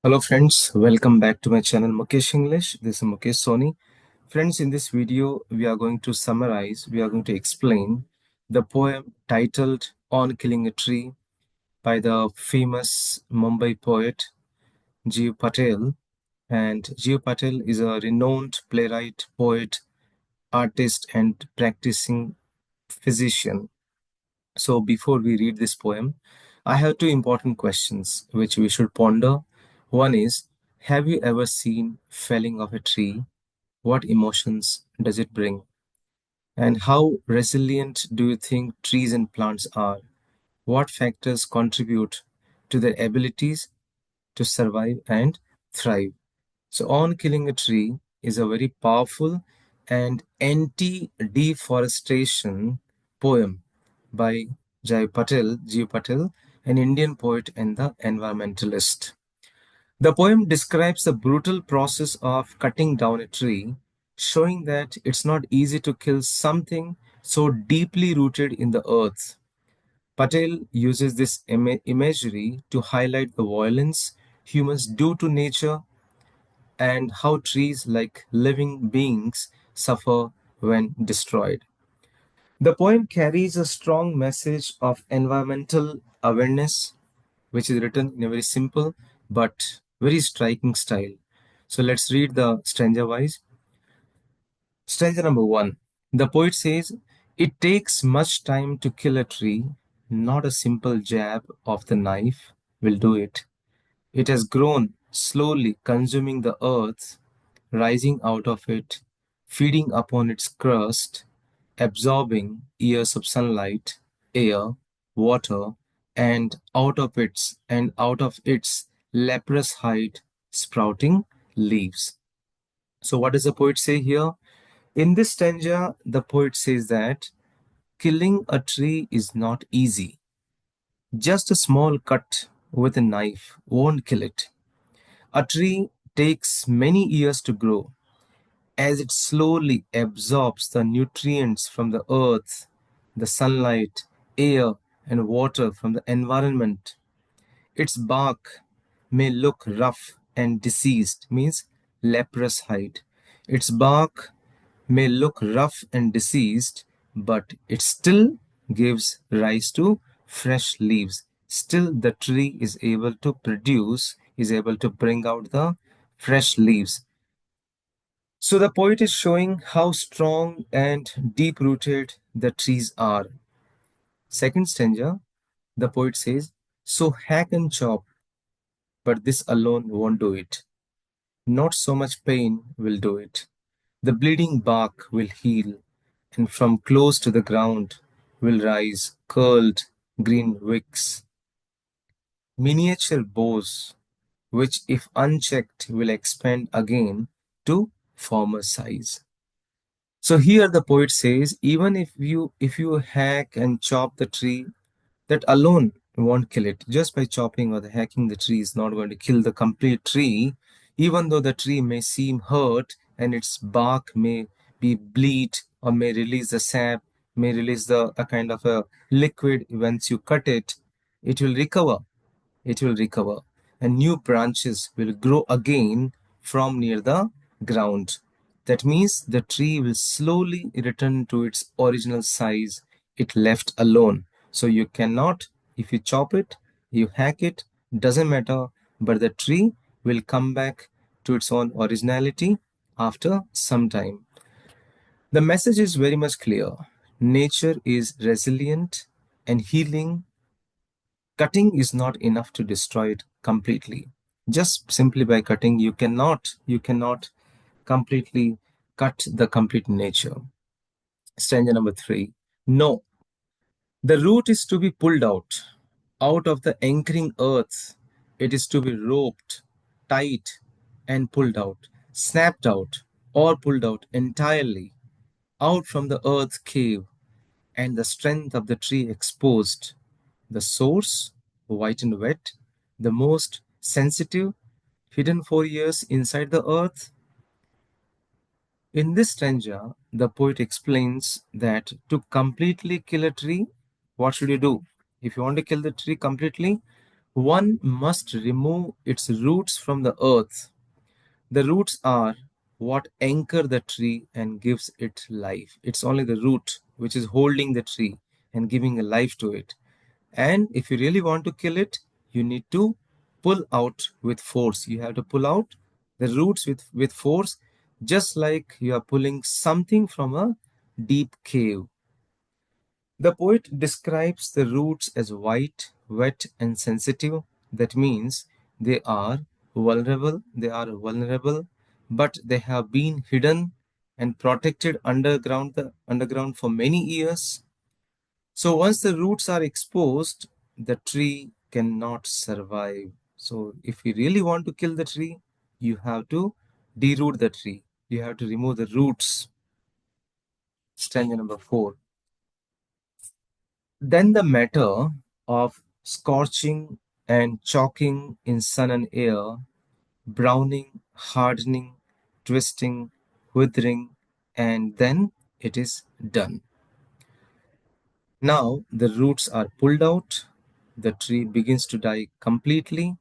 Hello friends, welcome back to my channel Mukesh English. This is Mukesh Soni. Friends, in this video, we are going to summarize, we are going to explain the poem titled On Killing a Tree by the famous Mumbai poet Gieve Patel. And Gieve Patel is a renowned playwright, poet, artist, and practicing physician. So before we read this poem, I have two important questions which we should ponder. One is, have you ever seen felling of a tree? What emotions does it bring? And how resilient do you think trees and plants are? What factors contribute to their abilities to survive and thrive? So, On Killing a Tree is a very powerful and anti deforestation poem by Gieve Patel, an Indian poet and the environmentalist. The poem describes the brutal process of cutting down a tree, showing that it's not easy to kill something so deeply rooted in the earth. Patel uses this imagery to highlight the violence humans do to nature and how trees, like living beings, suffer when destroyed. The poem carries a strong message of environmental awareness, which is written in a very simple but very striking style. So let's read the stanza wise. Stanza number one. The poet says, "It takes much time to kill a tree, not a simple jab of the knife will do it. It has grown, slowly consuming the earth, rising out of it, feeding upon its crust, absorbing years of sunlight, air, water, and out of its leprous hide sprouting leaves." So what does the poet say here? In this stanza, the poet says that killing a tree is not easy. Just a small cut with a knife won't kill it. A tree takes many years to grow as it slowly absorbs the nutrients from the earth, the sunlight, air, and water from the environment. Its bark may look rough and diseased, means leprous hide. Its bark may look rough and diseased, but it still gives rise to fresh leaves. Still, the tree is able to produce, is able to bring out the fresh leaves. So the poet is showing how strong and deep rooted the trees are. Second stanza, the poet says, "So hack and chop, but this alone won't do it. Not so much pain will do it. The bleeding bark will heal, and from close to the ground will rise curled green wicks, miniature boughs, which, if unchecked, will expand again to former size." So here the poet says, even if you hack and chop the tree, that alone won't kill it. Just by chopping or the hacking the tree is not going to kill the complete tree, even though the tree may seem hurt and its bark may be bleed or may release the sap, may release the a kind of a liquid. Once you cut it, it will recover. It will recover, and new branches will grow again from near the ground. That means the tree will slowly return to its original size it left alone. So you cannot, if you chop it, you hack it, doesn't matter, but the tree will come back to its own originality after some time. The message is very much clear. Nature is resilient and healing. Cutting is not enough to destroy it completely. Just simply by cutting, you cannot completely cut the complete nature. Stanza number three. No, the root is to be pulled out of the anchoring earth. It is to be roped tight and pulled out, snapped out, or pulled out entirely, out from the earth cave, and the strength of the tree exposed. The source, white and wet, the most sensitive, hidden for years inside the earth. In this stanza, the poet explains that to completely kill a tree, what should you do? If you want to kill the tree completely, One must remove its roots from the earth. The roots are what anchor the tree and gives it life. It's only the root which is holding the tree and giving a life to it. And if you really want to kill it, you need to pull out with force. You have to pull out the roots with force, just like you are pulling something from a deep cave. The poet describes the roots as white, wet, and sensitive. That means they are vulnerable, but they have been hidden and protected underground for many years. So once the roots are exposed, the tree cannot survive. So if you really want to kill the tree, you have to deroot the tree. You have to remove the roots. Stanza number 4. Then the matter of scorching and choking in sun and air, browning, hardening, twisting, withering, and then it is done. Now the roots are pulled out, the tree begins to die completely,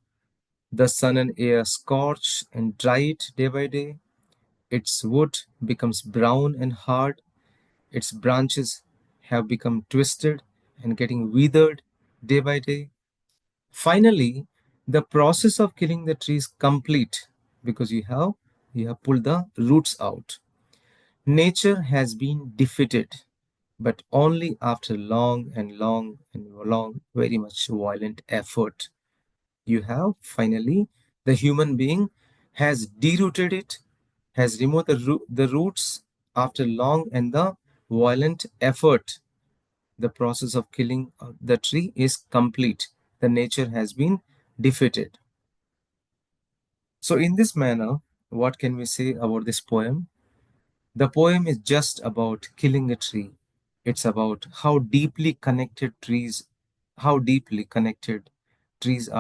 the sun and air scorch and dry it day by day, its wood becomes brown and hard, its branches have become twisted and getting withered day by day. Finally, the process of killing the tree is complete because you have pulled the roots out. Nature has been defeated, but only after long and long and long, very much violent effort. You have finally, the human being has derooted it, has removed the roots after long and the violent effort. The process of killing the tree is complete. The nature has been defeated. So, in this manner, what can we say about this poem? The poem is just about killing a tree. It's about how deeply connected trees are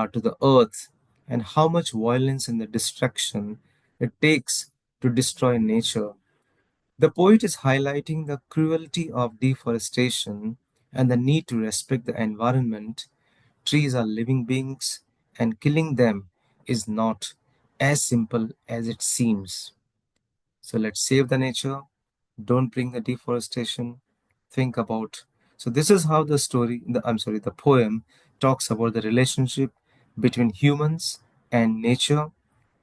to the earth, and how much violence and the destruction it takes to destroy nature. The poet is highlighting the cruelty of deforestation and the need to respect the environment. Trees are living beings, and killing them is not as simple as it seems. So let's save the nature. Don't bring the deforestation. Think about. So this is how the poem talks about the relationship between humans and nature,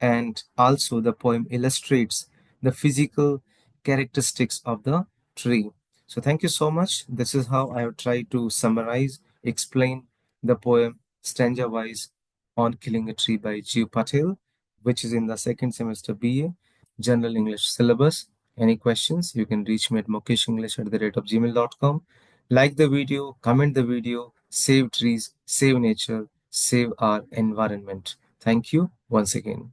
and also the poem illustrates the physical characteristics of the tree. So thank you so much. This is how I have tried to summarize, explain the poem stanza wise on Killing a Tree by Gieve Patel, which is in the second semester BA General English syllabus. Any questions, you can reach me at mokeshenglish@gmail.com. Like the video, comment the video, save trees, save nature, save our environment. Thank you once again.